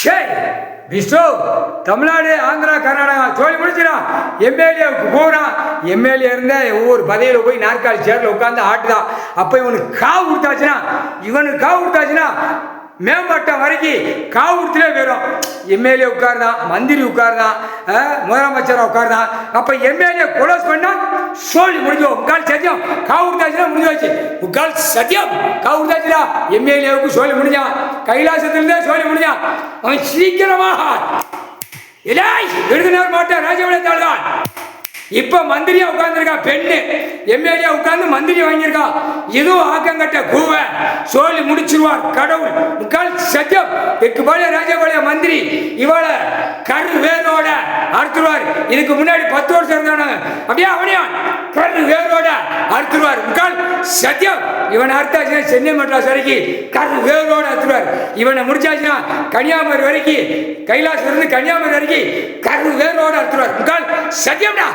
சரி விஷ்ணு, தமிழ்நாடு, ஆந்திரா, கர்நாடகா சொல்லி முடிச்சுடா. எம்எல்ஏவுக்கு போகிறான். எம்எல்ஏ இருந்த ஒவ்வொரு பதவியில் போய் நாற்காலி சேர்ல உட்காந்து ஆட்டுதான். அப்போ இவனுக்கு காவு கொடுத்தாச்சுன்னா மேம்பட்டம் வரைக்கும் காவு கொடுத்துலே போயிடும். எம்எல்ஏ உட்கார்தான், மந்திரி உட்கார்தான், முதலமைச்சர் உட்கார்தான். அப்போ எம்எல்ஏ கொலோஸ் பண்ணா சொல்லி முடிஞ்சோம். முக்கால் சத்தியம் காவு கொடுத்தாச்சுன்னா முடிஞ்சாச்சு. முக்கால் சத்தியம் காவு கொடுத்தாச்சுடா. எம்எல்ஏவுக்கு சொல்லி முடிஞ்சான். கைலாசத்திலிருந்தே சொல்லி முடிஞ்சான். அவன் சீக்கிரமாக விருதுநகர் மாவட்ட ராஜபாளையம் தாழ்தான். இப்ப மந்திரியா உட்கார்ந்துருக்கா பெண்ணு. எம்எல்ஏ உட்கார்ந்து மந்திரி வாங்கியிருக்கா. இதுவும் ஆக்கங்கட்ட கூவ சொல்லி முடிச்சிருவார் கடவுள். முக்கால் சத்தியம் தெற்குபாளைய ராஜபாளைய மந்திரி இவளை கரு வேரோட அறுத்துருவார். இதுக்கு முன்னாடி 10 வருஷம் இருந்தானு அப்படியே அவனையா கரு வேரோட அறுத்துருவார். முக்கால் சத்தியம் இவனை அறுத்தாச்சுன்னா சென்னை மெட்ராஸ் வரைக்கும் கரு வேரோட அறுத்துருவார். இவனை முடிச்சாச்சுன்னா கன்னியாகுமரி வரைக்கும், கைலாசம் இருந்து கன்னியாகுமரி வரைக்கும் கரு வேரோட அறுத்துருவார். முக்கால் சத்தியம்டா.